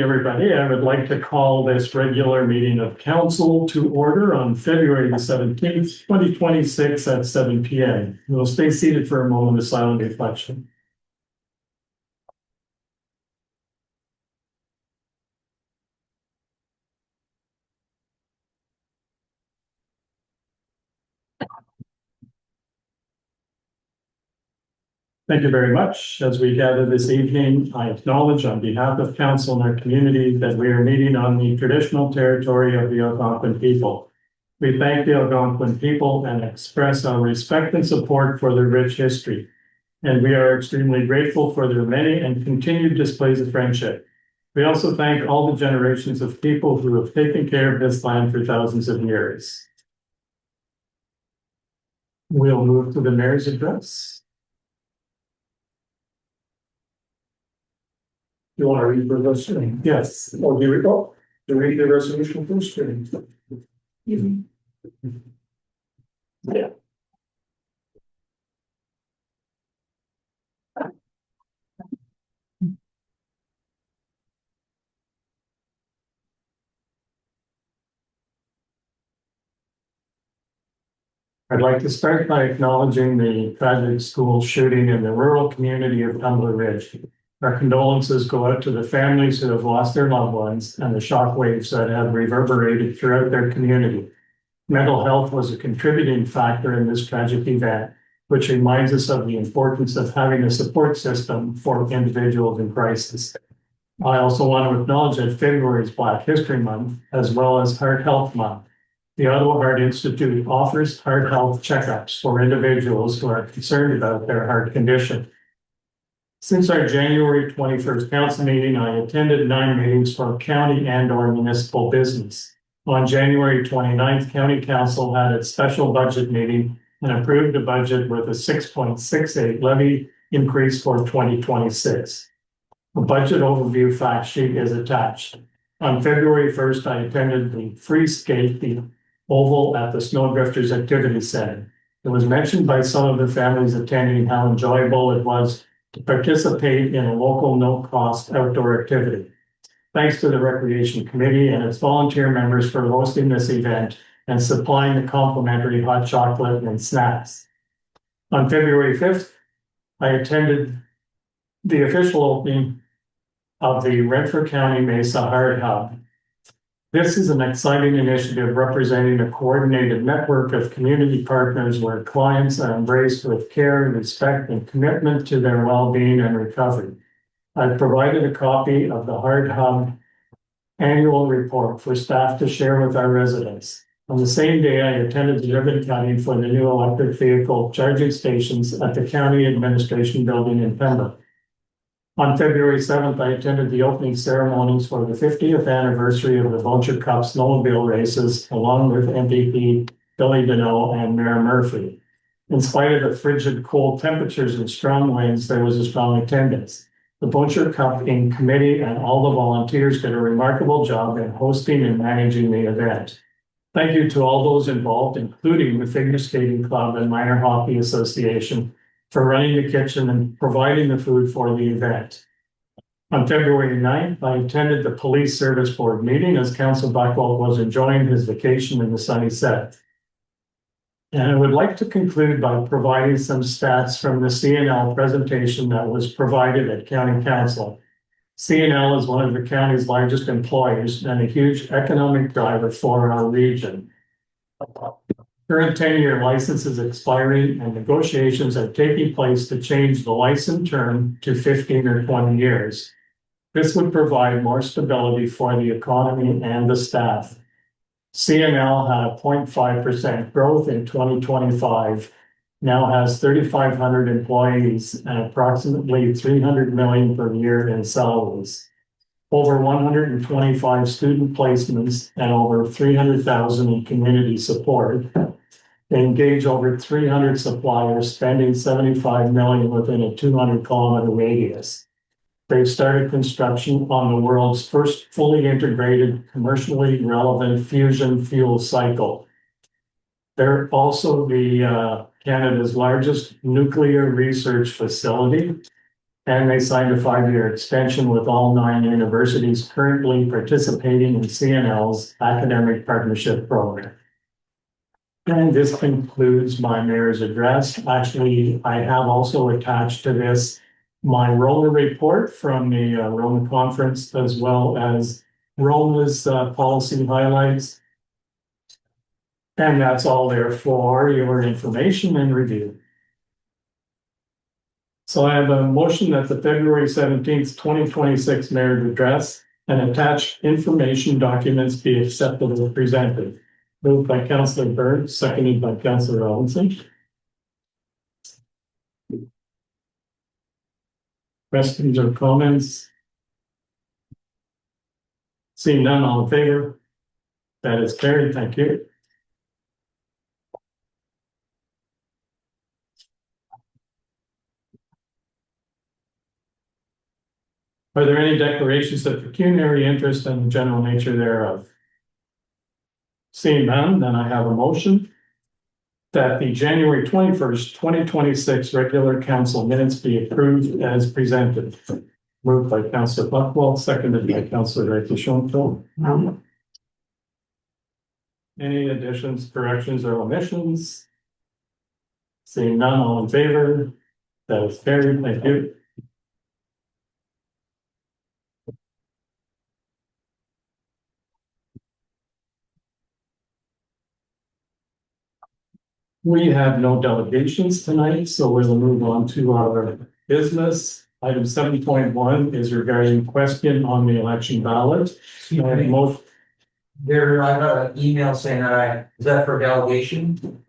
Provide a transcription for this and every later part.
Everybody, I would like to call this regular meeting of council to order on February the 17th, 2026 at 7 p.m. We'll stay seated for a moment of silent reflection. Thank you very much. As we gather this evening, I acknowledge on behalf of council and our community that we are meeting on the traditional territory of the Algonquin people. We thank the Algonquin people and express our respect and support for their rich history. And we are extremely grateful for their many and continued displays of friendship. We also thank all the generations of people who have taken care of this land for thousands of years. We'll move to the mayor's address. You want to read the resolution? Yes. Oh, here we go. To read the resolution first. Yeah. I'd like to start by acknowledging the tragic school shooting in the rural community of Tumbler Ridge. Our condolences go out to the families who have lost their loved ones and the shockwaves that have reverberated throughout their community. Mental health was a contributing factor in this tragic event, which reminds us of the importance of having a support system for individuals in crisis. I also want to acknowledge that February is Black History Month, as well as Heart Health Month. The Ottawa Heart Institute offers heart health checkups for individuals who are concerned about their heart condition. Since our January 21st council meeting, I attended 9 meetings for county and/or municipal business. On January 29th, County Council had its special budget meeting and approved a budget with a 6.68 levy increase for 2026. A budget overview fact sheet is attached. On February 1st, I attended the free skate, the oval at the Snowdrifters Activity Center. It was mentioned by some of the families attending how enjoyable it was to participate in a local no-cost outdoor activity. Thanks to the Recreation Committee and its volunteer members for hosting this event and supplying the complimentary hot chocolate and snacks. On February 5th, I attended the official opening of the Renfrew County Mesa Heart Hub. This is an exciting initiative representing a coordinated network of community partners where clients are embraced with care, respect, and commitment to their well-being and recovery. I've provided a copy of the Heart Hub annual report for staff to share with our residents. On the same day, I attended the ribbon cutting for the new electric vehicle charging stations at the County Administration Building in Pembroke. On February 7th, I attended the opening ceremonies for the 50th anniversary of the Vulture Cup snowmobile races, along with MPP Billy Deneau and Mayor Murphy. In spite of the frigid cold temperatures and strong winds, there was a strong attendance. The Vulture Cup in committee and all the volunteers did a remarkable job in hosting and managing the event. Thank you to all those involved, including the Figure Skating Club and Minor Hockey Association, for running the kitchen and providing the food for the event. On February 9th, I attended the Police Service Board meeting as Councillor Buchwald was enjoying his vacation in the sunny set. And I would like to conclude by providing some stats from the CNL presentation that was provided at County Council. CNL is one of the county's largest employers and a huge economic driver for our region. Current 10-year license is expiring and negotiations are taking place to change the license term to 15 or 20 years. This would provide more stability for the economy and the staff. CNL had a 0.5% growth in 2025, now has 3,500 employees and approximately $300 million per year in salaries. Over 125 student placements and over 300,000 in community support. They engage over 300 suppliers, spending 75 million within a 200-kilometer radius. They've started construction on the world's first fully integrated, commercially relevant fusion fuel cycle. They're also the Canada's largest nuclear research facility. And they signed a 5-year extension with all 9 universities currently participating in CNL's academic partnership program. And this concludes my mayor's address. Actually, I have also attached to this my Roma report from the Roma conference, as well as Roma's policy highlights. And that's all there for your information and review. So I have a motion that the February 17th, 2026 mayor's address and attached information documents be accepted as presented. Moved by Councillor Burns, seconded by Councillor Robinson. Questions or comments? Seeing none, all in favor? That is carried, thank you. Are there any declarations of pecuniary interest and the general nature thereof? Seeing none, then I have a motion that the January 21st, 2026 regular council minutes be approved as presented. Moved by Councillor Buckwell, seconded by Councillor Schoenfeld. Any additions, corrections, or omissions? Seeing none, all in favor? That is carried, thank you. We have no delegations tonight, so we'll move on to our business. Item 7.1 is regarding question on the election ballot. There, I got an email saying that is that for delegation?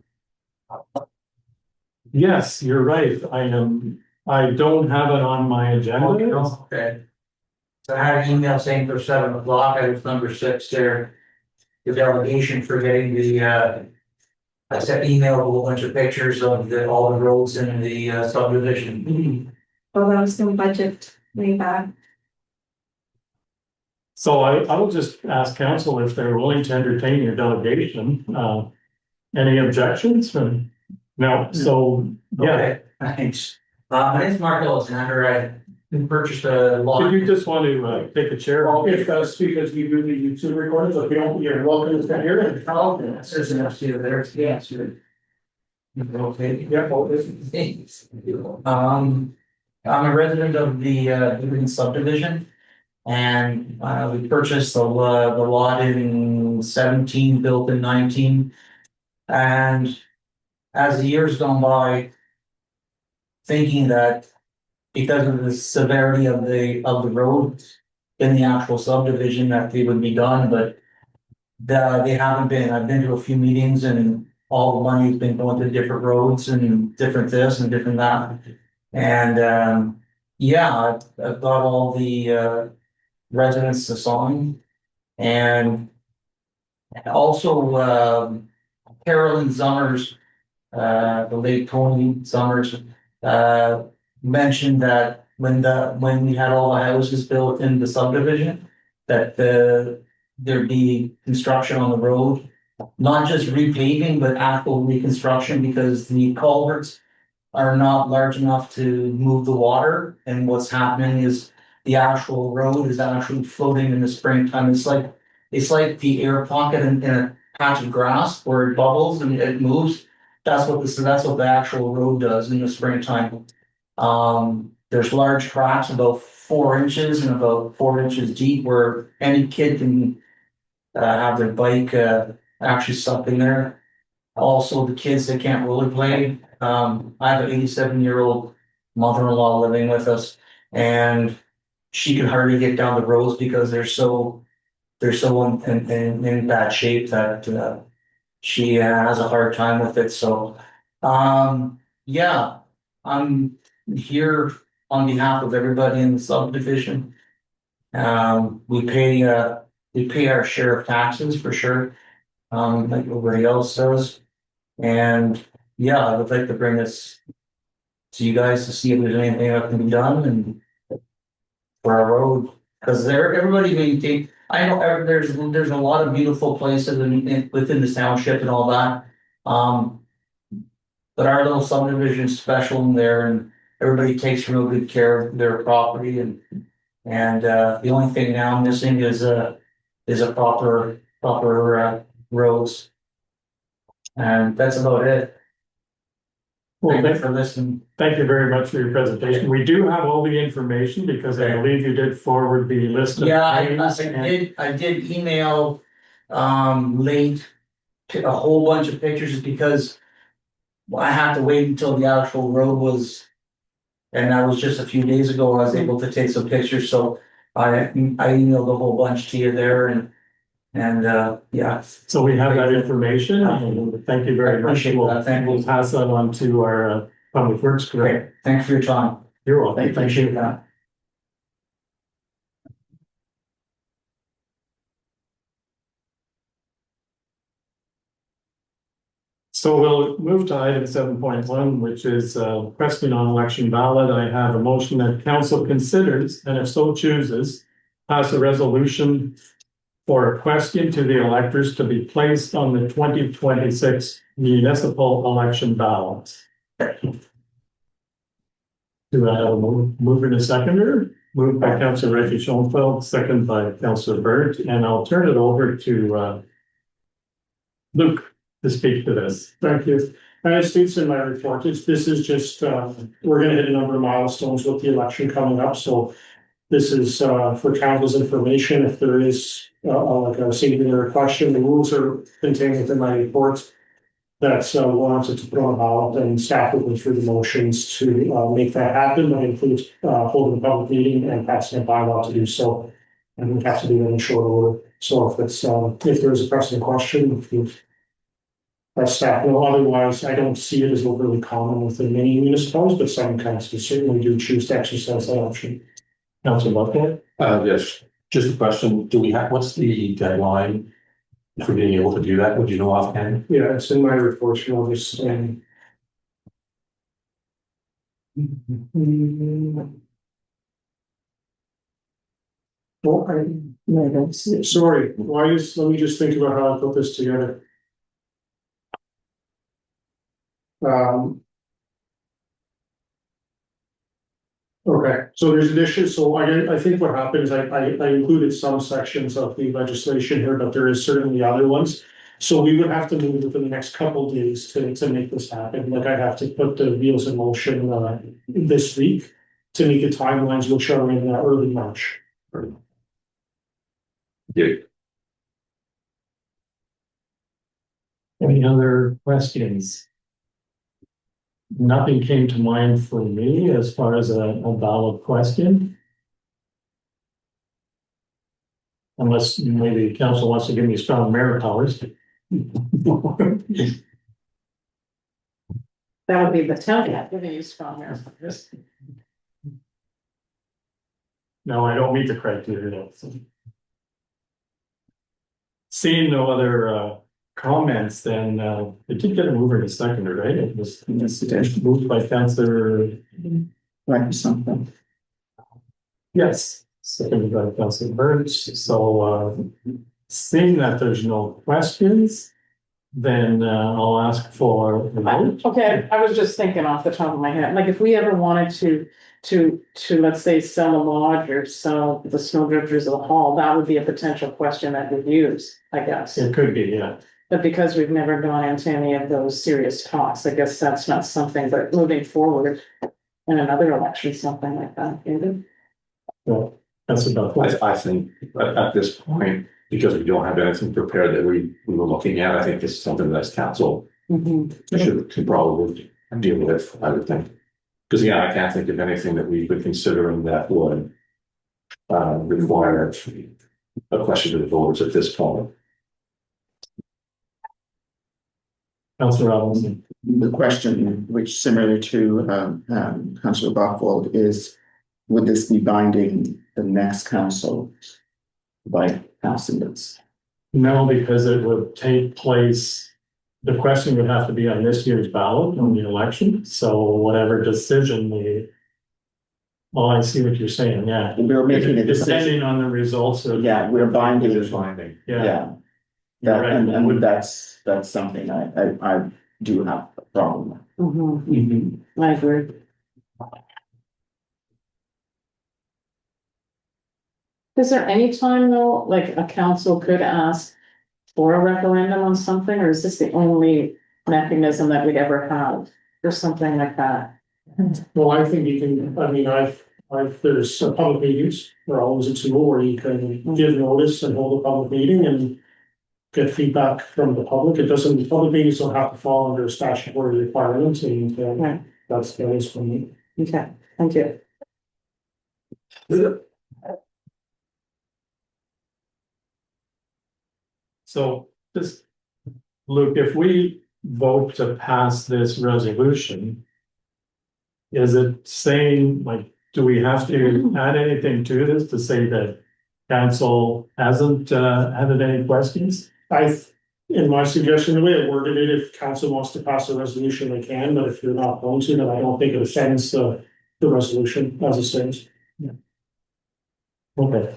Yes, you're right. I don't have it on my agenda. Okay. So I had an email saying for 7 o'clock, I was number 6 there. The delegation for getting the, I sent email a whole bunch of pictures of all the roads in the subdivision. Well, that was some budget way back. So I will just ask council if they're willing to entertain your delegation. Any objections? No, so, yeah. Okay, thanks. My name's Mark Alexander. I purchased a lot. Did you just want to take a chair? Well, if speakers, we do the YouTube recordings, if you don't, you're welcome to come here and. Oh, there's an FCO there. Yeah, sure. Okay. Yeah, well, Thanks. I'm a resident of the Liberty subdivision, and we purchased the lot in 17, built in 19, and as the years gone by, thinking that because of the severity of the road in the actual subdivision that they would be done, but they haven't been. I've been to a few meetings and all the money's been going to different roads and different this and different that. And yeah, I've got all the residents to sign, and also Carolyn Zummers, the late Tony Zummers, mentioned that when we had all the houses built in the subdivision, that there'd be construction on the road, not just repaving, but actual reconstruction, because the culverts are not large enough to move the water. And what's happening is the actual road is actually floating in the springtime. It's like the air pocket in a patch of grass where it bubbles and it moves. That's what the actual road does in the springtime. There's large cracks about 4 inches and about 4 inches deep where any kid can have their bike actually stuck in there. Also, the kids that can't rollerblade. I have an 87-year-old mother-in-law living with us, and she can hardly get down the roads because they're so in bad shape that she has a hard time with it. So, yeah, I'm here on behalf of everybody in the subdivision. We pay our share of taxes for sure, like everybody else does. And yeah, I would like to bring this to you guys to see if there's anything that can be done and for our road, because everybody maintain. I know there's a lot of beautiful places within the township and all that. But our little subdivision is special in there, and everybody takes real good care of their property and the only thing now missing is a proper roads. And that's about it. Well, Thank you for listening. thank you very much for your presentation. We do have all the information because I believe you did forward the list of Yeah, I names and did email, late a whole bunch of pictures because I have to wait until the actual road was, and that was just a few days ago, I was able to take some pictures, so I emailed a whole bunch to you there and yeah. so we have that information. And thank you very I much. appreciate that. Thank you. We'll pass that on to our Public Works Director. Okay, thanks for your time. You're welcome. I appreciate that. So we'll move to item 7.1, which is question on election ballot. I have a motion that council considers, and if so chooses, pass a resolution for a question to the electors to be placed on the 2026 municipal election ballot. Do I have a mover and a seconder? Moved by Councillor Reggie Schoenfeld, second by Councillor Burt, and I'll turn it over to Luke to speak to this. Thank you. As states in my report, this is just, we're gonna hit a number of milestones with the election coming up, so this is, for council's information, if there is, like I was saying, a question, the rules are contained within my report. That's, wanted to put on a ballot, and staff will go through the motions to, make that happen. That includes, holding a public meeting and passing a bylaw to do so. And we have to do it in short order, so if it's, if there is a pressing question, if you staff know. Otherwise, I don't see it as overly common within many municipalities, but some councils certainly do choose to exercise that option. Councillor Buckland? Yes, just a question, do we have, what's the deadline for being able to do that, would you know offhand? Yeah, it's in my report, you know, just, well, no, that's, sorry, let me just think about how I put this together. Okay, so there's addition, so I think what happened is I included some sections of the legislation here, but there is certainly other ones. So we would have to move within the next couple of days to make this happen, like I have to put the wheels in motion, this week. To make the timelines, which are in early March. Yeah. Any other questions? Nothing came to mind for me as far as a valid question. Unless maybe council wants to give me strong merit powers. That would be the town giving you strong merit. No, I don't meet the criteria. Seeing no other comments, then it did get a mover and a seconder, right? It was moved by Councillor. Right, something. Yes, seconded by Councillor Burns. So seeing that there's no questions, then I'll ask for the vote. Okay, I was just thinking off the top of my head, like if we ever wanted to, let's say, sell a lodge or sell the snowdrifters of the hall, that would be a potential question that we'd use, I guess. It could be, yeah. But because we've never gone into any of those serious talks, I guess that's not something, but moving forward in another election, something like that, maybe. Well, that's about it. I think at this point, because we don't have anything prepared that we were looking at, I think this is something that's council should probably deal with, I would think. Because yeah, I can't think of anything that we've been considering that would require a question to the voters at this point. Councillor Robinson. The question, which similar to Councillor Buckland, is would this be binding the next council by passing this? No, because it would take place, the question would have to be on this year's ballot on the election, so whatever decision the. Oh, I see what you're saying, yeah. We're making a decision. Depending on the results of. Yeah, we're binding. It is binding. Yeah. That, Right. and that's something I do have a problem with. I agree. Is there any time though, like a council could ask for a referendum on something, or is this the only mechanism that we'd ever have for something like that? Well, I think you can, I mean, there's public meetings, there are always a tool where you can give notice and hold a public meeting and get feedback from the public. It doesn't, public meetings don't have to fall under statutory requirements, and Right. that's the case for me. Okay, thank you. So just, Luke, if we vote to pass this resolution, is it saying, like, do we have to add anything to this to say that council hasn't added any questions? In my suggestion, the way I worded it, if council wants to pass a resolution, they can, but if you're not going to, then I don't think it offends the resolution as it stands. Okay.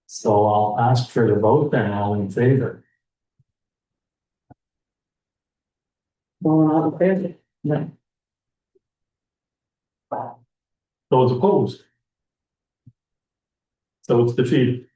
So I'll ask for the vote then, all in favor. Well, all in favor? Yeah. Those opposed? So it's defeated.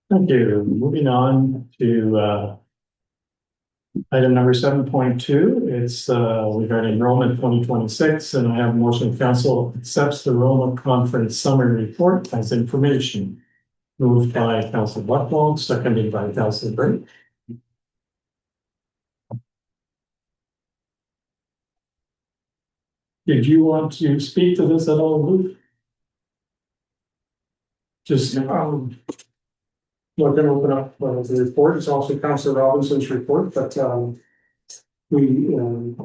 Thank you. Moving on to item number 7.2. It's regarding enrollment 2026, and I have a motion council accepts the enrollment conference summary report as information. Moved by Councilor Buckwald, seconded by Councilor Brink. Did you want to speak to this at all, Luke? Just We're gonna open up the report. It's also Councillor Robinson's report, but we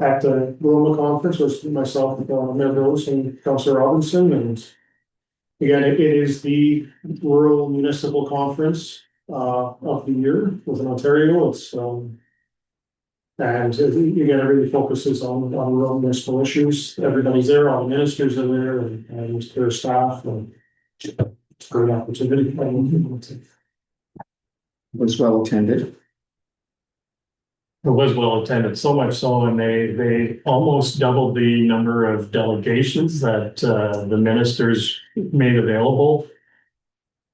at the Roma conference was myself, Mayor Rose and Councillor Robinson, and again, it is the rural municipal conference of the year within Ontario. It's and again, it really focuses on rural municipal issues. Everybody's there, all the ministers are there, and their staff, and it's a great opportunity. Was well attended. It was well attended, so much so, and they almost doubled the number of delegations that the ministers made available.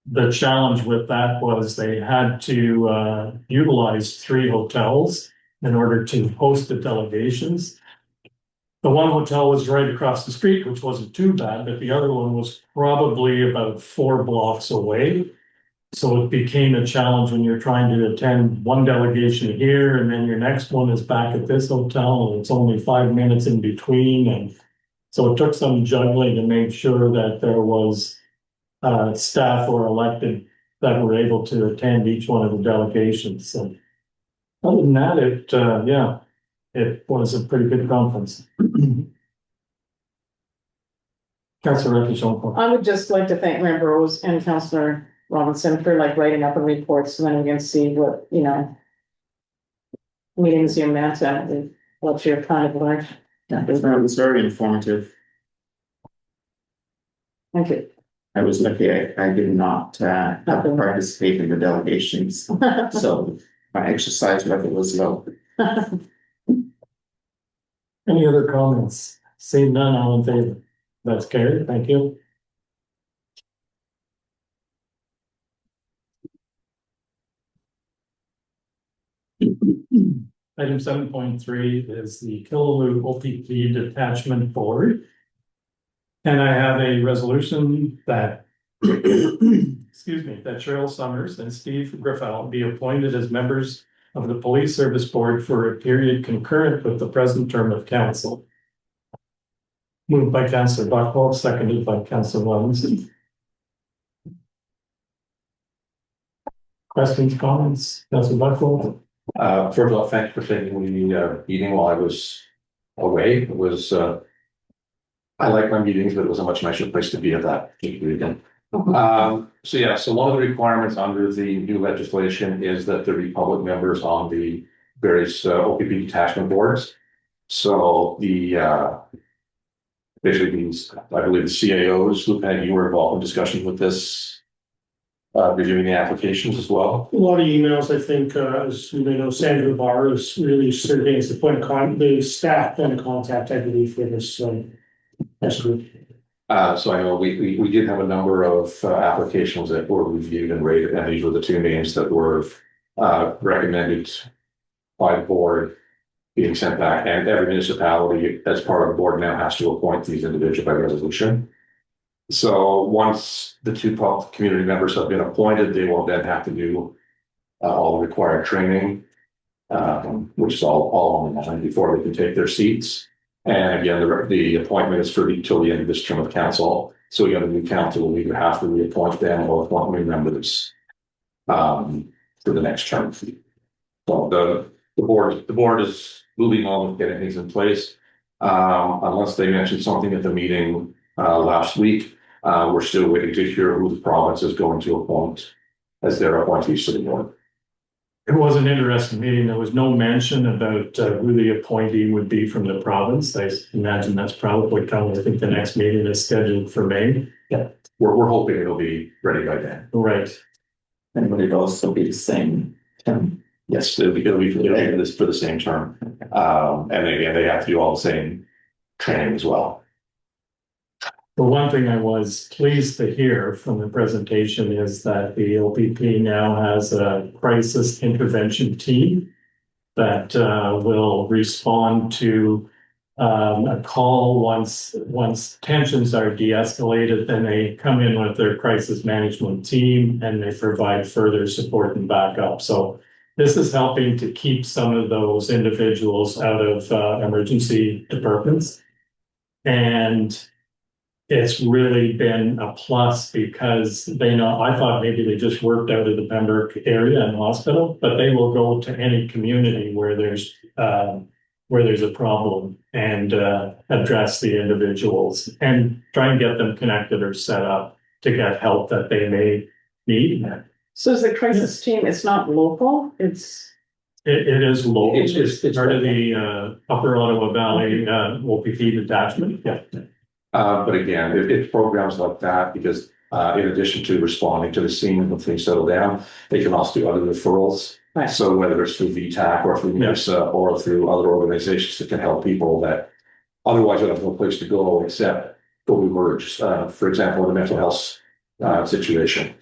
The challenge with that was they had to utilize 3 hotels in order to host the delegations. The one hotel was right across the street, which wasn't too bad, but the other one was probably about 4 blocks away. So it became a challenge when you're trying to attend one delegation here and then your next one is back at this hotel and it's only 5 minutes in between. And so it took some juggling to make sure that there was staff or elected that were able to attend each one of the delegations. So other than that, it was a pretty good conference. Councillor Recchi. I would just like to thank Mayor Rose and Councillor Robinson for like writing up a report so then we can see what, meetings you met and what you're kind of learned. Yeah, it was very informative. Thank you. I was lucky I did not have to participate in the delegations, so my exercise level was low. Any other comments? Seeing none, all in favor? That's carried, thank you. Item 7.3 is the Killaloe OPP Detachment Board. And I have a resolution that, excuse me, that Cheryl Summers and Steve Griffell be appointed as members of the Police Service Board for a period concurrent with the present term of council. Moved by Councillor Buckwald, seconded by Councillor Robinson. Questions, comments? Councillor Buckwald? First of all, thanks for taking the meeting while I was away. It was, I like my meetings, but it was a much nicer place to be at that particular event. So one of the requirements under the new legislation is that there be public members on the various OPP detachment boards. So the basically these, I believe the CAOs, who had, you were involved in discussions with this, reviewing the applications as well. A lot of emails, I think, as you may know, Sandra Barr is really serving as the point of the staff point of contact, I believe, for this, this group. So I know we did have a number of applications that were reviewed and rated, and these were the two names that were recommended by the board being sent back, and every municipality as part of the board now has to appoint these individuals by resolution. So once the two community members have been appointed, they will then have to do all the required training, which is all on the line before they can take their seats. And again, the appointment is for till the end of this term of council. So again, the new council will either have to reappoint them or appoint new members for the next term. So the board is moving on with getting things in place. Unless they mentioned something at the meeting last week, we're still waiting to hear who the province is going to appoint as their appointees to the board. It was an interesting meeting. There was no mention about who the appointee would be from the province. I imagine that's probably coming. I think the next meeting is scheduled for May. Yeah, we're hoping it'll be ready by then. Right. And would it also be the same term? Yes, it'll be for the same term. And again, they have to do all the same training as well. The one thing I was pleased to hear from the presentation is that the OPP now has a crisis intervention team that will respond to a call once tensions are de-escalated. Then they come in with their crisis management team and they provide further support and backup. So this is helping to keep some of those individuals out of emergency departments. And it's really been a plus because they know, I thought maybe they just worked out of the Pembroke area and hospital, but they will go to any community where there's a problem and address the individuals and try and get them connected or set up to get help that they may need. So is the crisis team, it's not local, It is local. It's part of the Upper Ottawa Valley OPP detachment. Yeah. But again, it's programs like that because in addition to responding to the scene when things settle down, they can also do other referrals. Right. So whether it's through VTAC or through NISA or through other organizations that can help people that otherwise would have no place to go except go to emerge. For example, in a mental health situation,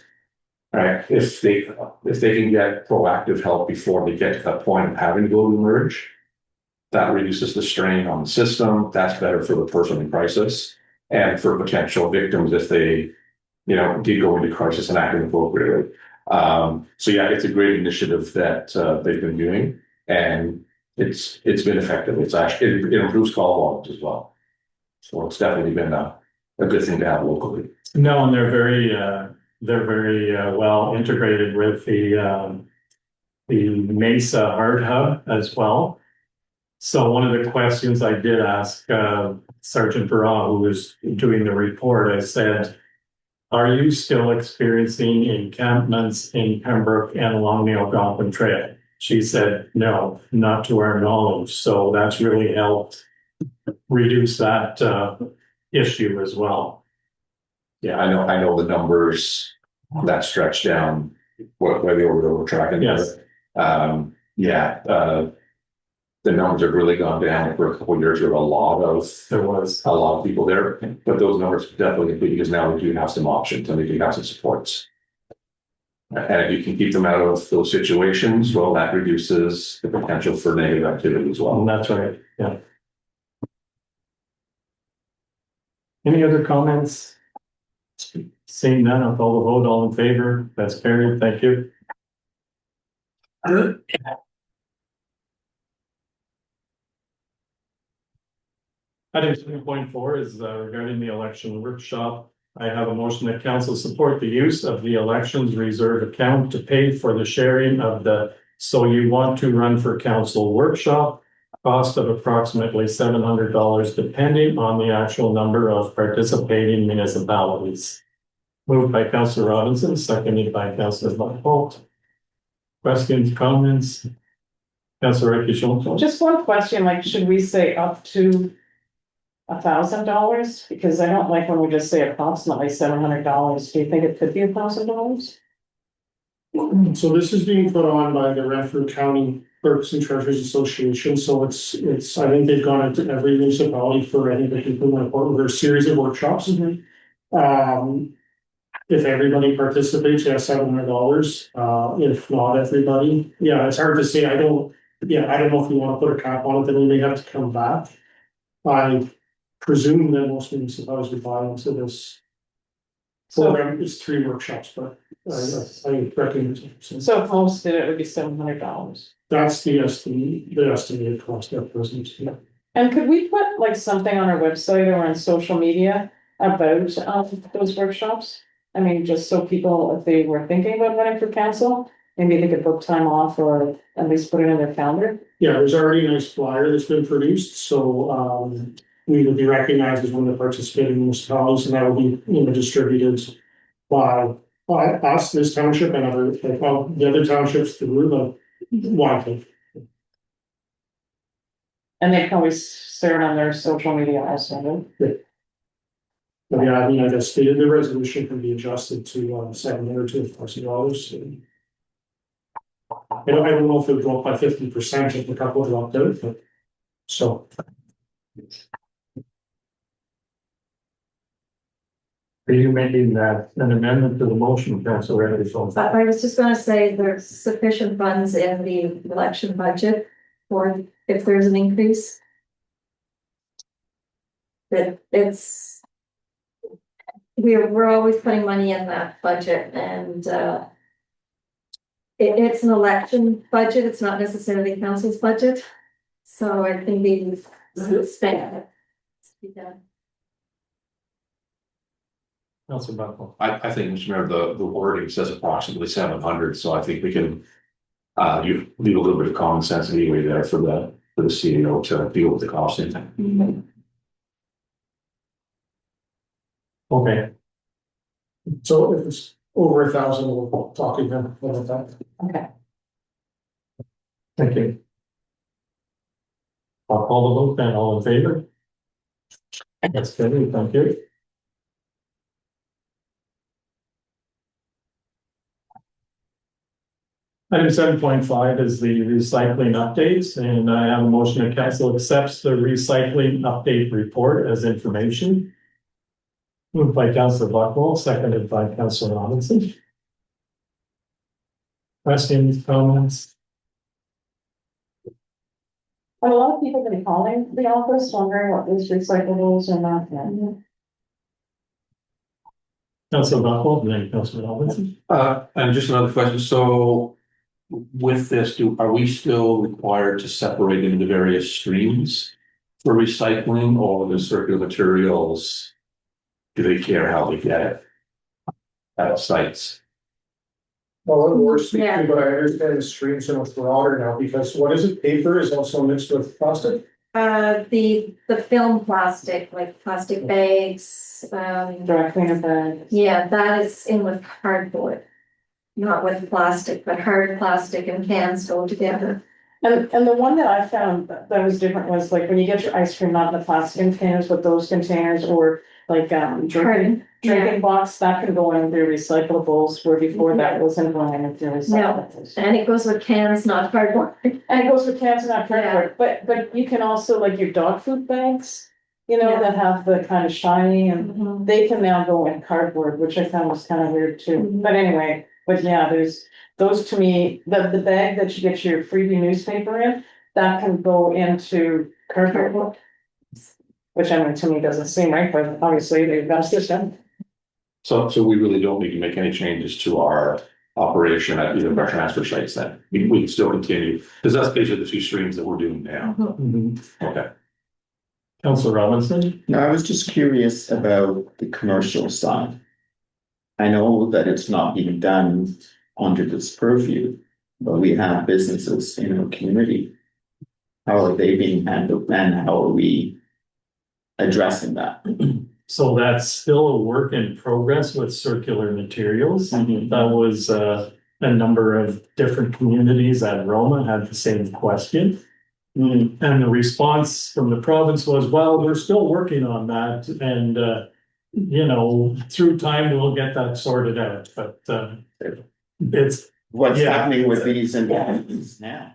right? If they can get proactive help before they get to that point of having to go to emerge, that reduces the strain on the system. That's better for the person in crisis and for potential victims if they, did go into crisis and acting appropriately. So yeah, it's a great initiative that they've been doing, and it's been effective. It's actually it improves call volumes as well. So it's definitely been a good thing to have locally. No, and they're very well integrated with the Mesa Heart Hub as well. So one of the questions I did ask Sergeant Barra, who was doing the report, I said, are you still experiencing encampments in Pembroke and along the Algonquin Trail? She said, no, not to our knowledge. So that's really helped reduce that issue as well. Yeah, I know the numbers that stretch down where they were tracking. Yes. The numbers have really gone down for a couple of years. There was a lot of people there, but those numbers definitely increased because now we do have some options and we do have some supports. And if you can keep them out of those situations, well, that reduces the potential for negative activity as well. And that's right. Yeah. Any other comments? Seeing none, I'll call the vote. All in favor? That's carried. Thank you. Item 7.4 is regarding the election workshop. I have a motion that council support the use of the elections reserve account to pay for the sharing of the So You Want to Run for Council workshop, cost of approximately $700 depending on the actual number of participating municipalities. Moved by Councillor Robinson, seconded by Councillor Buckholt. Questions, comments? Councillor Ricky Schultz. just one question, like, should we say up to $1,000? Because I don't like when we just say approximately $700. Do you think it could be $1,000? So this is being put on by the Renfrew County Clerks and Treasurers Association, so it's, I think they've gone into every municipality for any of the people who want to put their series of workshops. If everybody participates, yeah, $700, if not everybody, yeah, it's hard to say, I don't know if you wanna put a cap on it, then we may have to come back. I presume that most municipalities would buy into this. So, Program is 3 workshops, but I recommend. so if most did it would be $700. That's the estimated cost at present, yeah. And could we put like something on our website or on social media about those workshops? I mean, just so people, if they were thinking about running for council, maybe they could book time off or at least put it in their calendar. Yeah, there's already a nice flyer that's been produced, so we would be recognized as one of the participating municipalities, and that will be, distributed by us, this township, and other, the other townships through the widely. And they can always share it on their social media also. But yeah, I mean, I guess the resolution can be adjusted to $700 to $1,000. I don't know if it would go up by 50% if a couple dropped out, but so. Are you making that an amendment to the motion, Councilor Anderson? But I was just gonna say there's sufficient funds in the election budget for if there's an increase. That we're always putting money in that budget and it's an election budget, it's not necessarily council's budget. So I think we spend it. Councilor Buckle. I think, Mr. Mayor, the wording says approximately 700, so I think we can. You leave a little bit of common sense anyway there for the CEO to deal with the costing. Okay, So if it's over 1,000, we'll talk again about that. Okay. thank you. I'll call the vote then, all in favor? That's good, thank you. Item 7.5 is the recycling updates, and I have a motion that council accepts the recycling update report as information. Moved by Councilor Buckwell, seconded by Councilor Robinson. Questions, comments? Have a lot of people been calling the office wondering what these recyclables are not. Councilor Buckwell, and then Councilor Robinson. And just another question, so with this, are we still required to separate into various streams for recycling, or the circular materials? Do they care how they get it at sites? Well, we're speaking, Yeah. but I understand the streams are much broader now, because what is it, paper is also mixed with plastic? The film plastic, like plastic bags, Dry cleaner bags. yeah, that is in with cardboard. Not with plastic, but hard plastic and cans go together. And the one that I found that was different was like when you get your ice cream, not in the plastic containers, but those containers or like drinking box, that can go in their recyclables, where before that wasn't going into recyclables. And it goes with cans, not cardboard. And it goes with cans and not cardboard, but you can also like your dog food bags, Yeah. that have the kind of shiny and Mhm. they can now go in cardboard, which I found was kind of weird too. Mhm. But anyway, but yeah, there's those to me, the bag that you get your freebie newspaper in, that can go into cardboard. Which I mean, to me doesn't seem right, but obviously they've got a system. So we really don't need to make any changes to our operation at either of our transfer sites then? We can still continue, because that's basically the 2 streams that we're doing now. Okay. Councilor Robinson. No, I was just curious about the commercial side. I know that it's not being done under this purview, but we have businesses in our community. How are they being handled and how are we addressing that? So that's still a work in progress with circular materials. That was a number of different communities at Roma had the same question. Mm, And the response from the province was, well, we're still working on that and, you know, through time, we'll get that sorted out, but, it's, what's Yeah. happening with these investments now?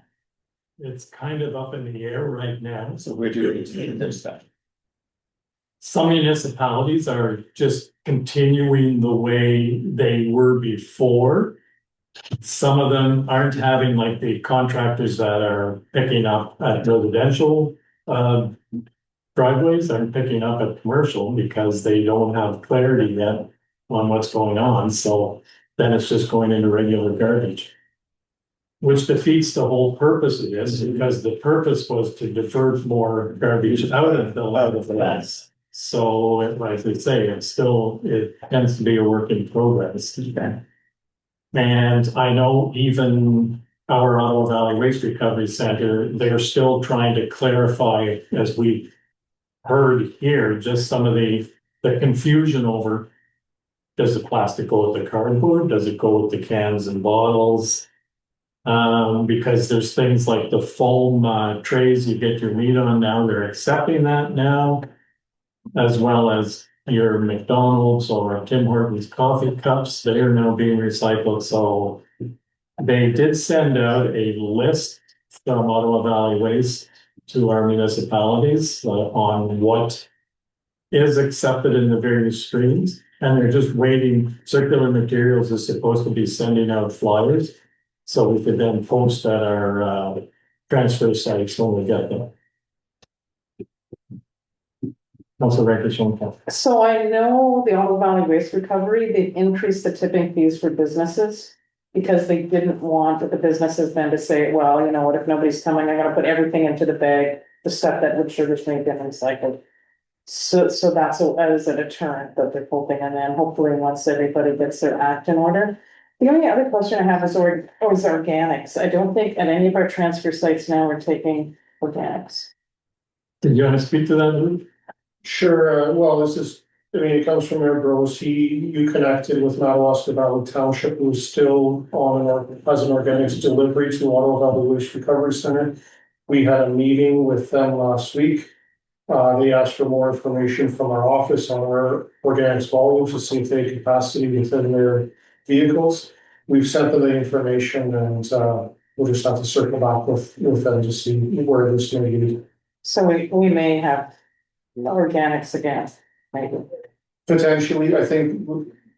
it's kind of up in the air right now. So we're doing this stuff. Some municipalities are just continuing the way they were before. Some of them aren't having like the contractors that are picking up at residential driveways aren't picking up at commercial because they don't have clarity yet on what's going on. So then it's just going into regular garbage. Which defeats the whole purpose of this, because the purpose was to divert more garbage out of the landfill. So, like they say, it tends to be a work in progress. And I know even our Ottawa Valley Waste Recovery Center, they're still trying to clarify, as we heard here, just some of the confusion over, does the plastic go with the cardboard? Does it go with the cans and bottles? Because there's things like the foam trays you get your meat on now, they're accepting that now. As well as your McDonald's or Tim Hortons coffee cups, they are now being recycled, so. They did send out a list from Ottawa Valley Waste to our municipalities on what is accepted in the various streams. And they're just waiting, Circular Materials is supposed to be sending out flyers. So we could then post at our transfer sites when we get them. Also, Director Schoenfeld. So I know the Ottawa Valley Waste Recovery, they increased the tipping fees for businesses. Because they didn't want the businesses then to say, well, you know what, if nobody's coming, I gotta put everything into the bag, the stuff that would traditionally get recycled. So that's as a deterrent that they're hoping, and then hopefully once everybody gets their act in order. The only other question I have is organics. I don't think at any of our transfer sites now we're taking organics. Did you want to speak to that, Luke? Sure, well, it comes from Mayor Gross, you connected with Madawaska Valley Township, who's still as an organics delivery to Ottawa Valley Waste Recovery Center. We had a meeting with them last week. They asked for more information from our office on our organics volumes to see if they had capacity within their vehicles. We've sent them the information and, we'll just have to circle back with them to see where this may be. So we may have organics again, maybe. Potentially, I think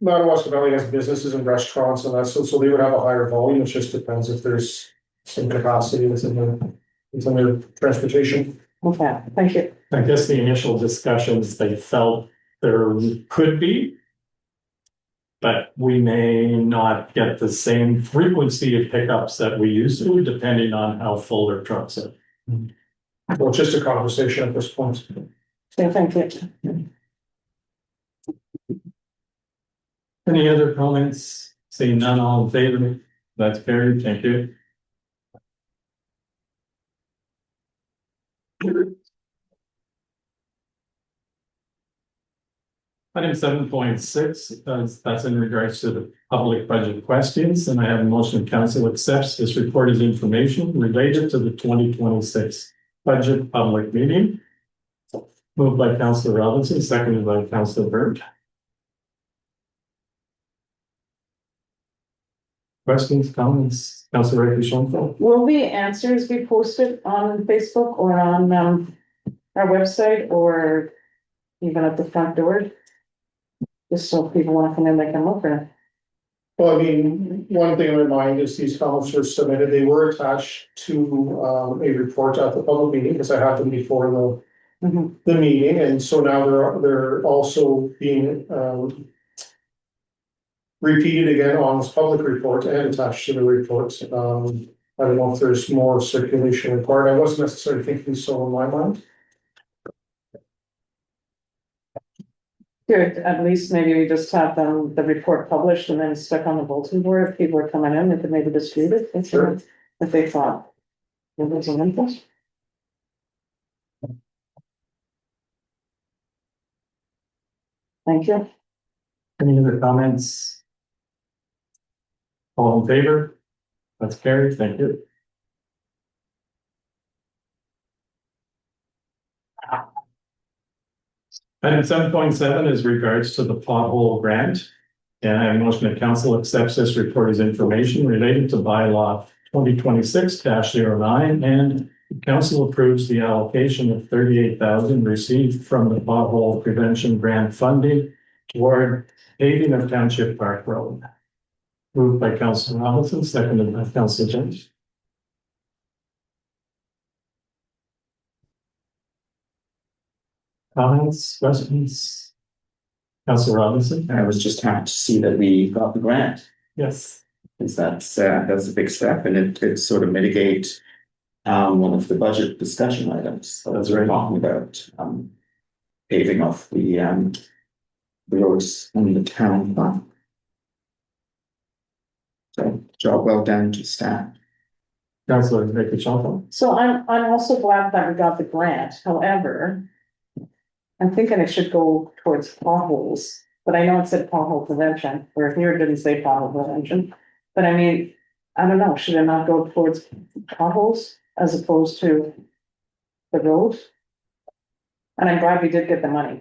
Madawaska Valley has businesses and restaurants and that, so they would have a higher volume. It just depends if there's some capacity within their transportation. Okay, thank you. I guess the initial discussions, they felt there could be. But we may not get the same frequency of pickups that we used to, depending on how full their trucks are. Well, it's just a conversation at this point. Okay, thank you. Any other comments? Seeing none, all in favor? That's carried, thank you. Item 7.6, that's in regards to the public budget questions, and I have a motion council accepts this report as information related to the 2026 budget public meeting. Moved by Councillor Robinson, seconded by Councillor Burt. Questions, comments, Councillor Schoenfeld? Will the answers be posted on Facebook or on our website or even at the front door? Just so if people want to come in, they can look at it. Well, I mean, one thing in my mind is these comments were submitted, they were attached to a report at the public meeting, because I had them before the meeting, and so now they're also being repeated again on this public report and attached to the report. I don't know if there's more circulation required. I wasn't necessarily thinking so in my mind. Good, at least maybe we just have the report published and then stuck on the bulletin board. If people are coming in, they could maybe distribute it. Sure. If they thought it was an interest. Thank you. Any other comments? All in favor? That's carried, thank you. Item 7.7 is regards to the pothole grant. And I have a motion that council accepts this report as information related to bylaw 2026-09, and council approves the allocation of 38,000 received from the pothole prevention grant funding toward paving of Township Park Road. Moved by Councilor Robinson, seconded by Councilor James. Comments, questions? Councilor Robinson? I was just happy to see that we got the grant, Yes. because that's a big step, and it sort of mitigate one of the budget discussion items. That's We're right. talking about, paving off the roads on the town plan. So, job well done to staff. Councilor Rickenfeldt? So I'm also glad that we got the grant, however. I'm thinking it should go towards potholes, but I know it said pothole prevention, where here it didn't say pothole prevention. But I mean, I don't know, should it not go towards potholes as opposed to the road? And I'm glad we did get the money.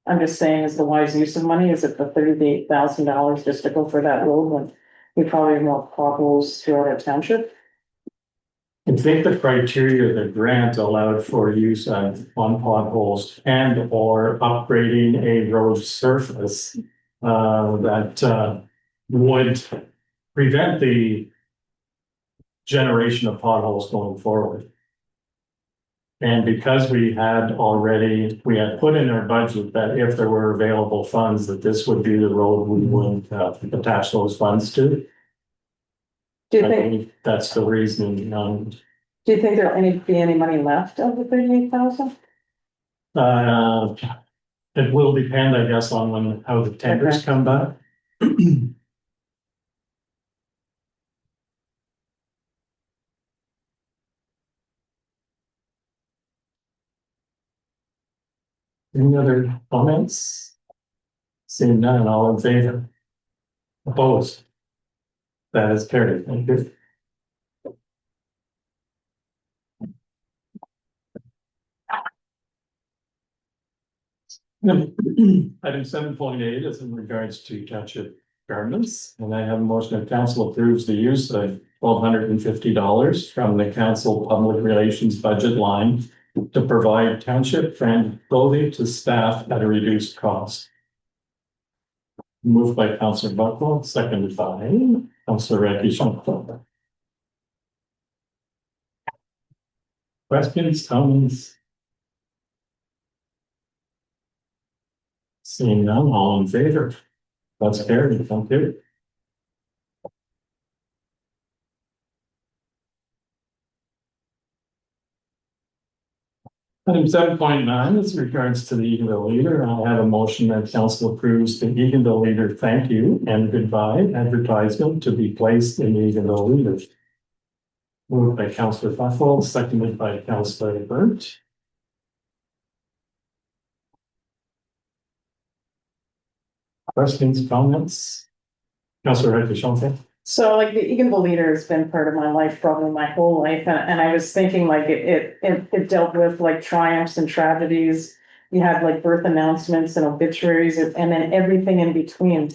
I'm just saying, is the wise use of money, is it the $38,000 just to go for that road when we probably have more potholes throughout our township? I think the criteria of the grant allowed for use on potholes and or upgrading a road surface that would prevent the generation of potholes going forward. And because we had put in our budget that if there were available funds, that this would be the road we would attach those funds to. Do you I think, think that's the reasoning. do you think there'll be any money left of the 38,000? It will depend, I guess, on how the tenders Okay. come back. Any other comments? Seeing none, all in favor? Opposed? That is carried. Thank you. Item 7.8 is in regards to township gardens, and I have a motion that council approves the use of $1,250 from the council public relations budget line to provide township friend clothing to staff at a reduced cost. Moved by Councilor Buckle, seconded by Councilor Rickenfeldt. Questions, comments? Seeing none, all in favor? That's carried. Thank you. Item 7.9 is regards to the Eganville Leader. I have a motion that council approves the Eganville Leader thank you and goodbye advertisement to be placed in the Eganville Leader. Moved by Councilor Buckle, seconded by Councilor Burt. Questions, comments? Councilor Rickenfeldt? So like the Eganville Leader has been part of my life, probably my whole life, and I was thinking like it dealt with like triumphs and tragedies. You had like birth announcements and obituaries and then everything in between.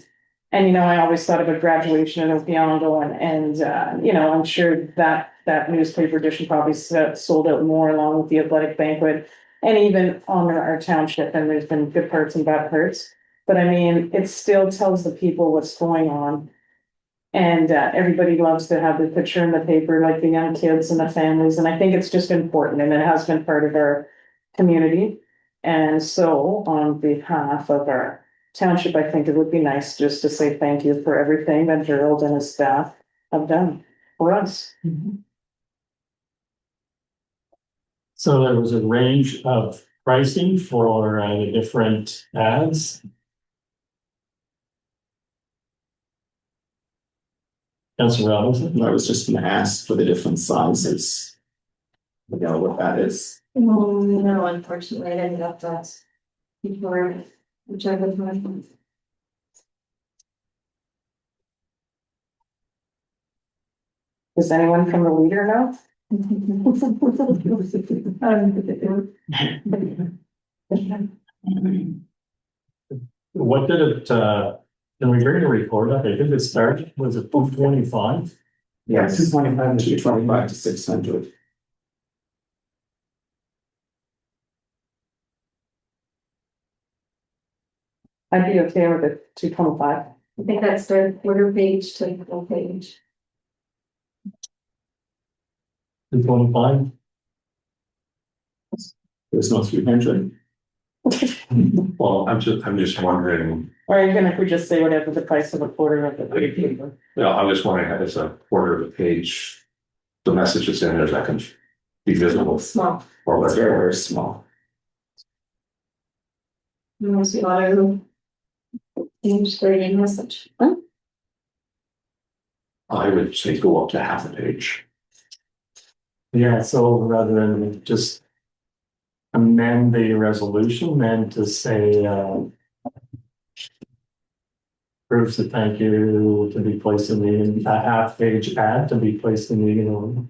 And you know, I always thought about graduation at Opiando and you know, I'm sure that newspaper edition probably sold out more along with the athletic banquet and even honor our township, and there's been good parts and bad parts. But I mean, it still tells the people what's going on. And everybody loves to have the picture in the paper, like the young kids and the families, and I think it's just important, and it has been part of our community. And so on behalf of our township, I think it would be nice just to say thank you for everything that Gerald and his staff have done for us. So there was a range of pricing for the different ads. Councilor Robinson? I was just gonna ask for the different sizes. You know what that is? No, unfortunately, I didn't have that before, whichever one. Does anyone from the leader know? What did it, can we bring a report up? I think it started, was it 225? Yes, 225. 225 to 600. I'd be okay with it, 225. I think that's the quarter page to the full page. 225? There's no 300. Well, I'm just wondering, Or even if we just say whatever the price of a quarter of the paper. I'm just wondering, how it's a quarter of a page, the message that's in there that can be visible Small. or It's very, whatever. very small. Unless you want to change the message. Huh? I would say go up to half a page. Yeah, so rather than just amend the resolution, then to say, proves the thank you to be placed in the, a half-page ad to be placed in the,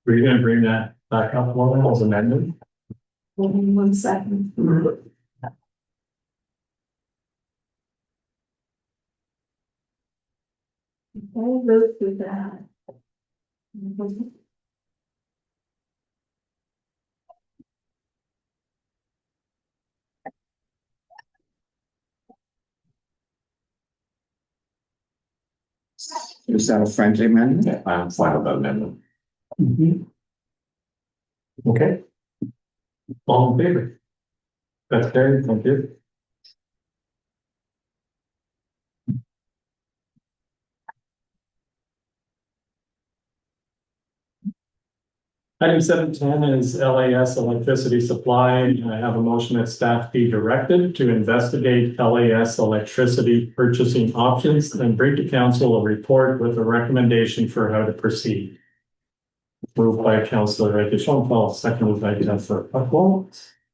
we're gonna bring that back up, Laura, as amended. 1 second. I'll go through that. Is that a friendly amendment? Yeah, I'm fine with that amendment. Okay. All in favor? That's carried, thank you. Item 710 is LAS electricity supply, and I have a motion that staff be directed to investigate LAS electricity purchasing options and bring to council a report with a recommendation for how to proceed. Moved by Councillor Rakeshonfal, seconded by Councillor Buckwell.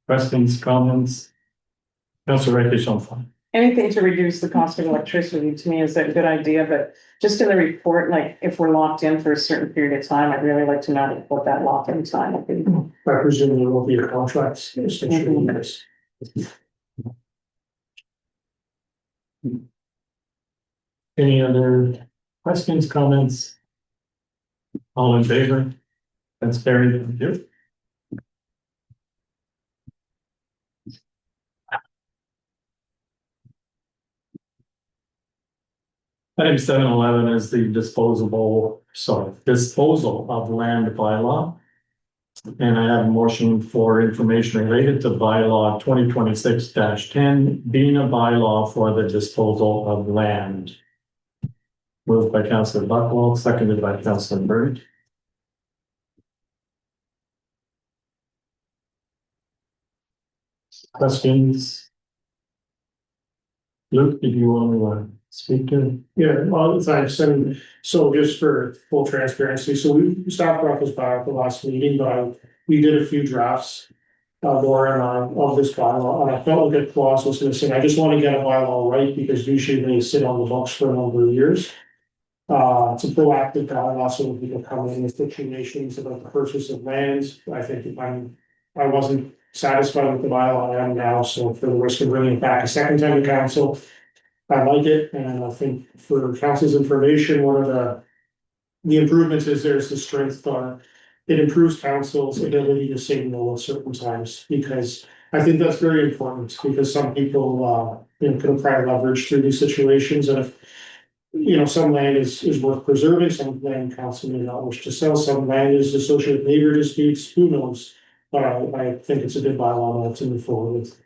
Questions, comments? Councillor Rakeshonfal. Anything to reduce the cost of electricity to me is a good idea, but just in the report, like if we're locked in for a certain period of time, I'd really like to know what that lock-in time would be. I presume there will be a contract extension in this. Any other questions, comments? All in favor? That's carried, thank you. Item 711 is the disposal of land bylaw. And I have a motion for information related to bylaw 2026-10, being a bylaw for the disposal of land. Moved by Councillor Buckwell, seconded by Councillor Bird. Questions? Luke, did you want to speak to? Yeah, well, thanks, and so just for full transparency, so we stopped brought this back at the last meeting, but we did a few drafts. Laura and I of this bylaw, and I felt like a clause was missing. I just want to get a bylaw right because usually they sit on the books for a number of years. It's a proactive bylaw, so when people come in with situations about the purchase of lands, I think if I wasn't satisfied with the bylaw I am now, so for the risk of bringing it back a second time to council. I like it, and I think for council's information, one of the improvements is there's the strength on. It improves council's ability to say no at certain times, because I think that's very important, because some people, can apply leverage through these situations, and if. Some land is worth preserving, some land council may not wish to sell, some land is associated with neighbor disputes, who knows? But I think it's a good bylaw to move forward with.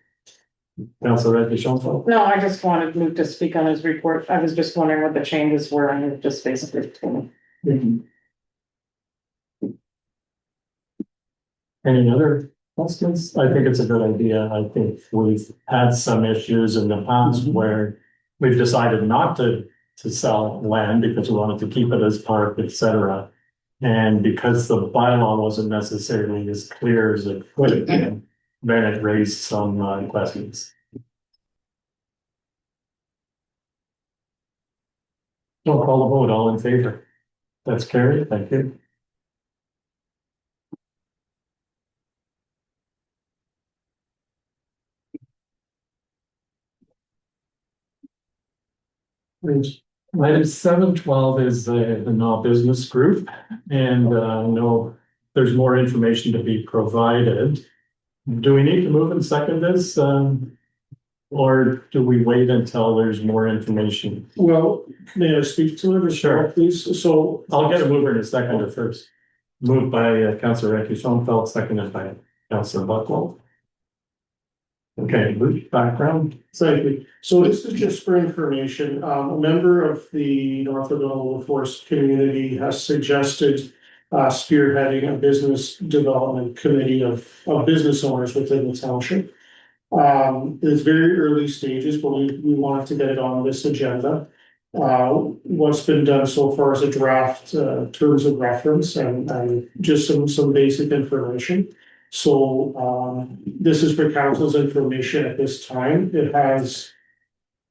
Councillor Rakeshonfal. No, I just wanted Luke to speak on his report. I was just wondering what the changes were and just basically. Any other questions? I think it's a good idea. I think we've had some issues in the past where we've decided not to sell land because we wanted to keep it as park, et cetera. And because the bylaw wasn't necessarily as clear as it could have been, then it raised some questions. So I'll call the vote, all in favor? That's carried, thank you. Item 712 is the Law Business Group, and no, there's more information to be provided. Do we need to move and second this? Or do we wait until there's more information? Well, may I speak to it, or Sure. please? So I'll get a mover and a seconder first. Moved by Councillor Ricky Schoenfeld, seconded by Councillor Buckwell. Okay, Luke, background. thank you. So this is just for information. A member of the North Algona Wilberforce community has suggested spearheading a business development committee of business owners within the township. It's very early stages, but we wanted to get it on this agenda. What's been done so far is a draft terms of reference and just some basic information. So this is for council's information at this time. It has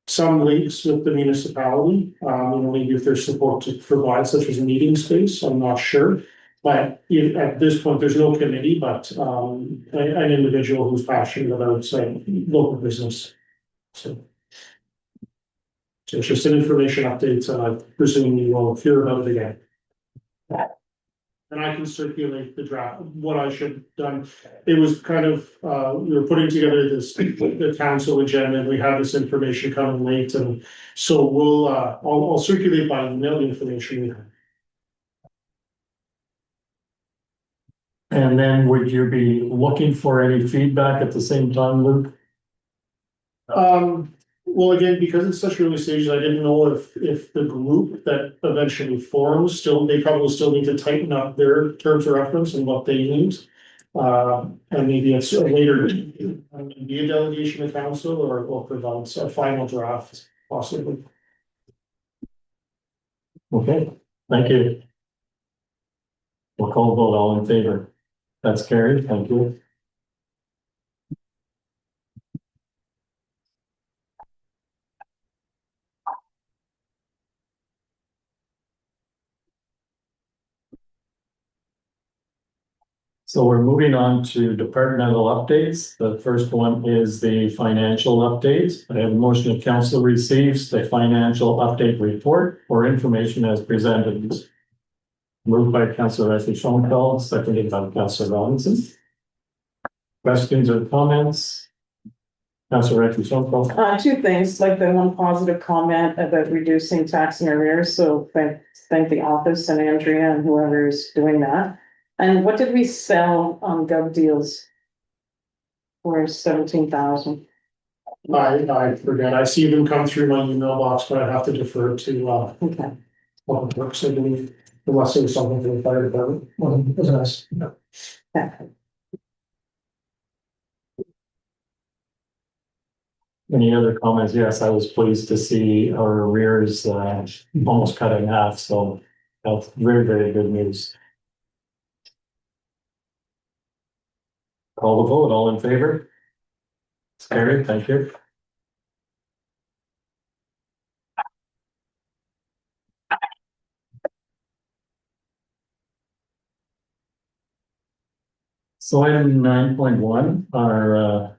some links with the municipality, maybe if there's support to provide such as meeting space, I'm not sure. But at this point, there's no committee, but an individual who's passionate about local business. So it's just an information update, and I presume you will hear about it again. And I can circulate the draft, what I should have done. It was kind of, we were putting together the council agenda, and we had this information coming late, and so I'll circulate by email the information we have. And then would you be looking for any feedback at the same time, Luke? Well, again, because it's such early stages, I didn't know if the group that eventually forms they probably still need to tighten up their terms of reference and what they need. And maybe it's later, be a delegation of council or provide a final draft possibly. Okay, thank you. We'll call the vote, all in favor. That's carried, thank you. So we're moving on to departmental updates. The first one is the financial update. I have a motion that council receives the financial update report or information as presented. Moved by Councillor Leslie Schoenfeld, seconded by Councillor Robinson. Questions or comments? Councillor Leslie Schoenfeld. Two things, like the one positive comment about reducing tax and arrears, so thank the office and Andrea and whoever is doing that. And what did we sell on Gov Deals? For 17,000. I forget. I see them come through my email box, but I have to defer to Okay. Public Works, I believe, unless it was something for the fire department. Well, it was us. No. Okay. Any other comments? Yes, I was pleased to see our arrears almost cut in half, so that's very, very good news. Call the vote, all in favor? It's carried, thank you. So item 9.1 are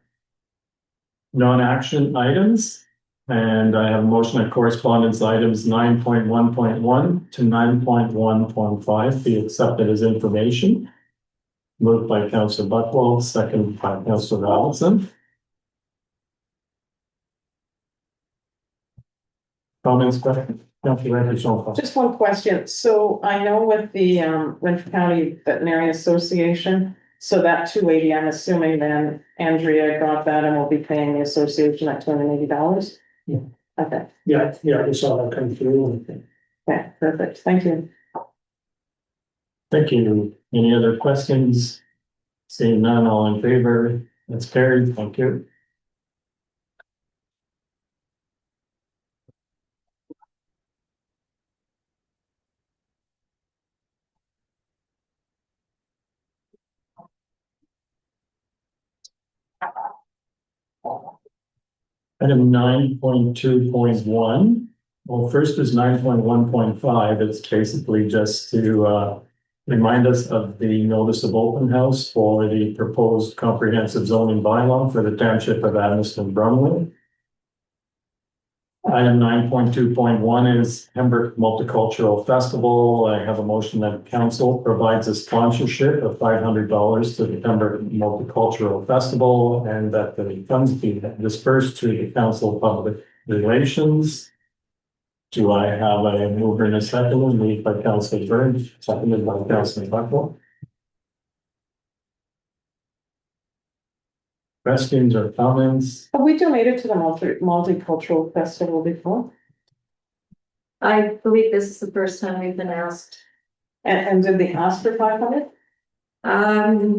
non-action items. And I have a motion that correspondence items 9.1.1 to 9.1.5 be accepted as information. Moved by Councillor Buckwell, second by Councillor Robinson. Comments, questions? Just one question. So I know with the Winter County Veterinary Association, so that 280, I'm assuming then Andrea got that and will be paying the association that $280? Yeah. Okay. Yeah, we saw that come through. Okay, perfect. Thank you. Thank you. Any other questions? Seeing none, all in favor? That's carried. Thank you. Item 9.2.1. Well, first is 9.1.5. It's basically just to remind us of the notice of open house for the proposed comprehensive zoning bylaw for the township of Adamston Brumley. Item 9.2.1 is Pembroke Multicultural Festival. I have a motion that council provides a sponsorship of $500 to the Pembroke Multicultural Festival and that the funds be dispersed to the Council of Public Relations. Do I have a mover and a second? Moved by Councilor Burns, seconded by Councilor Buckle. Questions or comments? Have we donated to the multicultural festival before? I believe this is the first time we've been asked. And did they ask for 500?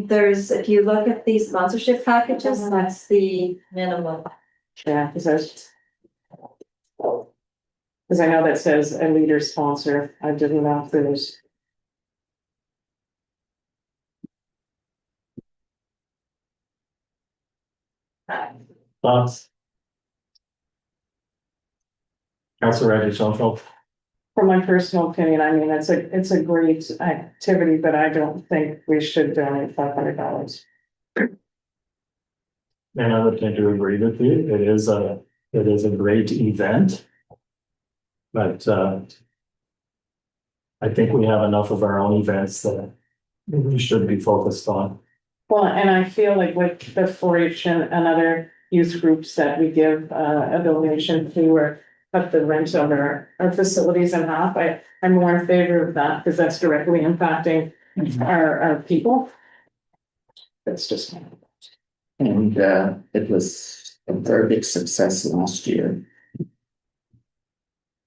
There's, if you look at the sponsorship packages, that's the minimum. Yeah, because I know that says a leader sponsor. I didn't know if there's. Thoughts? Councilor Reggie Schoenfeld. From my personal opinion, I mean, it's a great activity, but I don't think we should donate $500. And I would tend to agree with you. It is a great event. But I think we have enough of our own events that we should be focused on. Well, and I feel like with the 4-H and other youth groups that we give a donation to or cut the rent of our facilities in half, I'm more in favor of that because that's directly impacting our people. That's just. And it was a very big success last year.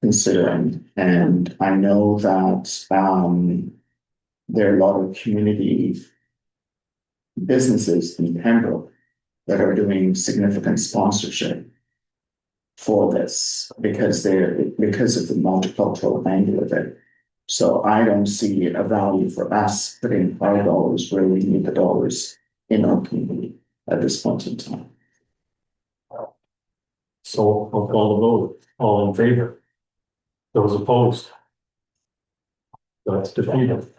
Considering, and I know that there are a lot of community businesses in Pembroke that are doing significant sponsorship for this because of the multicultural angle of it. So I don't see a value for us putting our dollars where we need the dollars in our community at this point in time. So I'll call the vote. All in favor? Those opposed? That's defeated.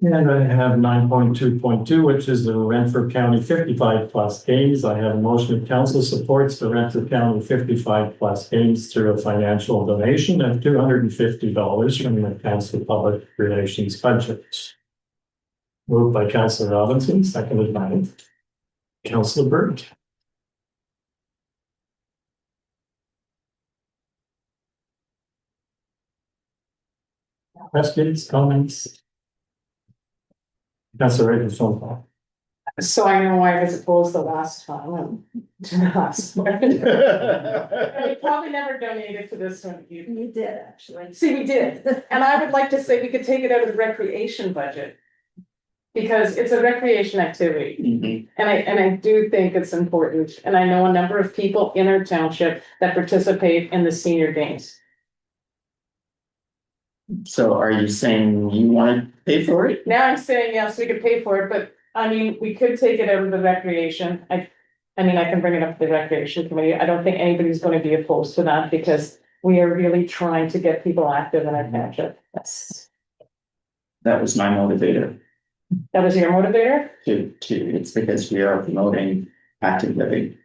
And I have 9.2.2, which is the Renfrew County 55 plus games. I have a motion of council supports the Renfrew County 55 plus games through a financial donation of $250 from the Council of Public Relations budget. Moved by Councilor Robinson, seconded by Councilor Burt. Questions, comments? Councilor Raven-Solomon. So I know why I was opposed the last time. We probably never donated to this one. You did, actually. See, we did, and I would like to say we could take it out of the recreation budget. Because it's a recreation activity, and I do think it's important, and I know a number of people in our township that participate in the senior games. So are you saying you want to pay for it? Now I'm saying, yes, we could pay for it, but I mean, we could take it out of the recreation. I mean, I can bring it up to the recreation committee. I don't think anybody's going to be opposed to that because we are really trying to get people active in our township. That was my motivator. That was your motivator? It's because we are promoting active living.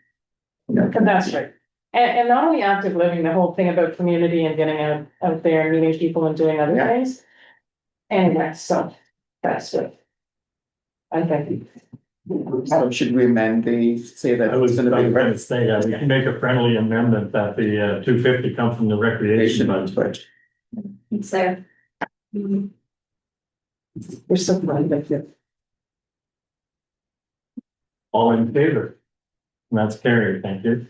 That's right. And not only active living, the whole thing about community and getting out there and meeting people and doing other things. Anyway, so that's good. I think. So should we amend say that I was it's going going to say that we can make a friendly amendment that the $250 come from the recreation budget. It's there. We're so friendly. All in favor? And that's carried, thank you.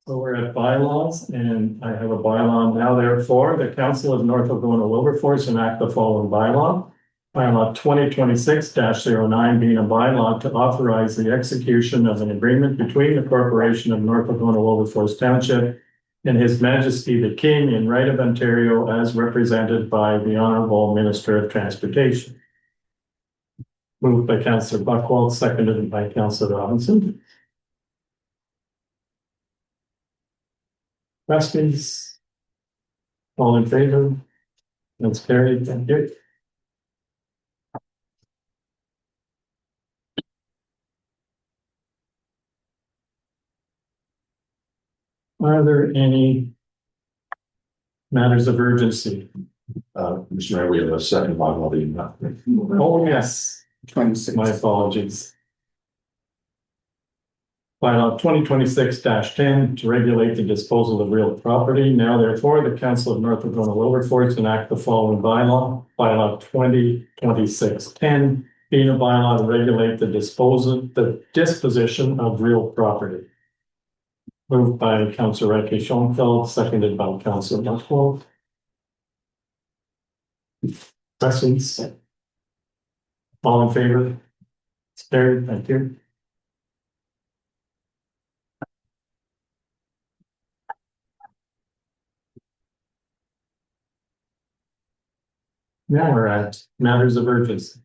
So we're at bylaws, and I have a bylaw now, therefore, the Council of North Algona Wilberforce enact the following bylaw. Bylaw 2026-09 being a bylaw to authorize the execution of an agreement between the Corporation of North Algona Wilberforce Township and His Majesty the King in Right of Ontario as represented by the Honorable Minister of Transportation. Moved by Councillor Buckwald, seconded by Councillor Robinson. Questions? All in favor? That's carried. Thank you. Are there any matters of urgency? Mr. Mayor, we have a second bylaw being Oh, yes. 26. My apologies. Bylaw 2026-10 to regulate the disposal of real property. Now therefore, the Council of North Algona Wilberforce enact the following bylaw. Bylaw 2026-10 being a bylaw to regulate the disposition of real property. Moved by Councillor Ike Schoenfeld, seconded by Councillor Buckwald. Questions? All in favor? It's carried. Thank you. Now we're at matters of urgency.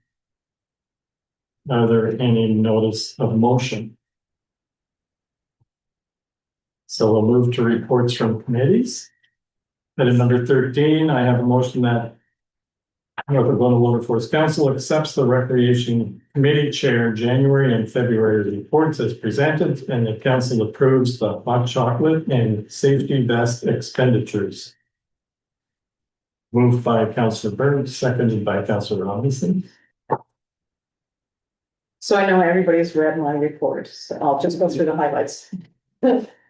Are there any notice of motion? So we'll move to reports from committees. Item number 13, I have a motion that North Algona Wilberforce Council accepts the Recreation Committee Chair January and February reports as presented, and the council approves the hot chocolate and safety vest expenditures. Moved by Councillor Burns, seconded by Councillor Robinson. So I know everybody's read my report, so I'll just go through the highlights.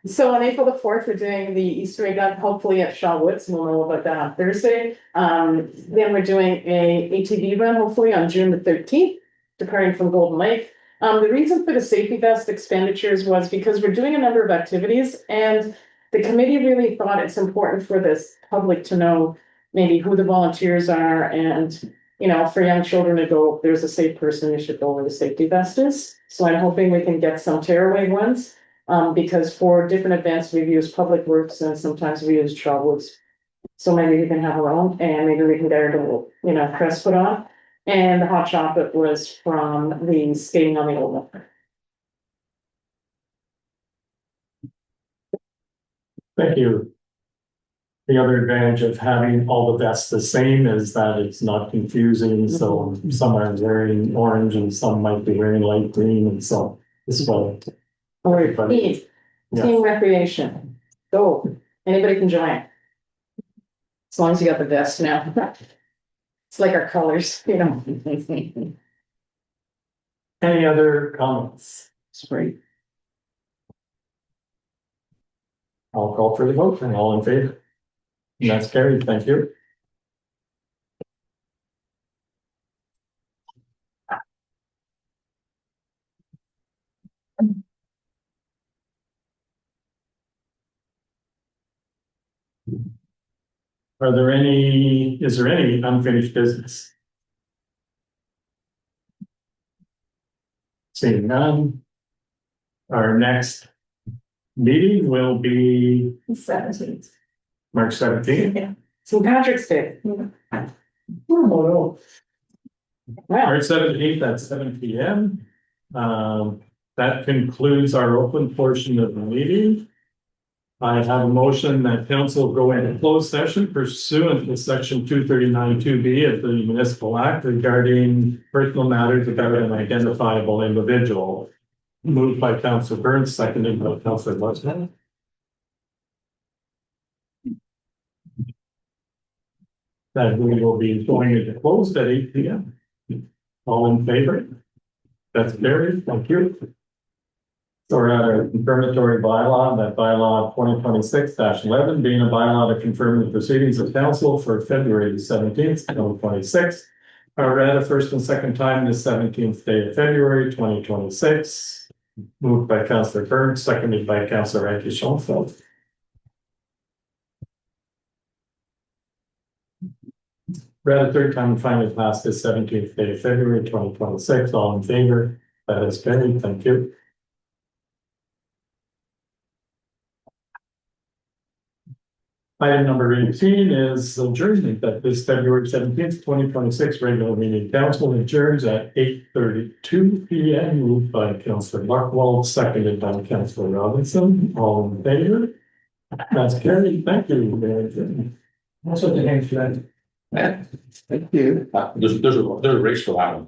So on April the 4th, we're doing the Easter egg hunt, hopefully at Shaw Woods. We'll know about that on Thursday. Then we're doing a ATV run, hopefully on June the 13th, departing from Golden Lake. The reason for the safety vest expenditures was because we're doing a number of activities, and the committee really thought it's important for this public to know maybe who the volunteers are, and you know, for young children to go, if there's a safe person, you should go where the safety vest is. So I'm hoping we can get some tearaway ones. Because for different events, we've used Public Works and sometimes we use Shaw Woods. So maybe we can have our own, and maybe we can get our little, you know, crest put on. And the hot chocolate was from the skating on the old one. Thank you. The other advantage of having all the vests the same is that it's not confusing. So some are wearing orange and some might be wearing light green, and so it's well. All right, team recreation, go, anybody can join. As long as you got the vest now. It's like our colors, you know. Any other comments? Spring. I'll call for the vote, and all in favor? And that's carried. Thank you. Is there any unfinished business? Seeing none. Our next meeting will be 17th. March 17th. St. Patrick's Day. Oh, no. Wow, March 17th at 7 p.m. That concludes our open portion of the meeting. I have a motion that council go into closed session pursuant to section 239(2)B of the Municipal Act regarding personal matters about an identifiable individual. Moved by Councillor Burns, seconded by Councillor Westman. That we will be going into closed at 8 p.m. All in favor? That's carried. Thank you. So we're at a confirmatory bylaw, that bylaw 2026-11 being a bylaw to confirm the proceedings of council for February 17th, 2026. are read a first and second time this 17th day of February 2026. Moved by Councillor Burns, seconded by Councillor Ranky Schoenfeld. Read a third time and finally passed this 17th day of February 2026. All in favor? That is carried. Thank you. Item number 18 is adjournment that this February 17th, 2026 regular meeting council adjourns at 8:32 p.m. Moved by Councillor Buckwald, seconded by Councillor Robinson. All in favor? That's carried. Thank you. That's what the name should. Thank you. There's a race for that one.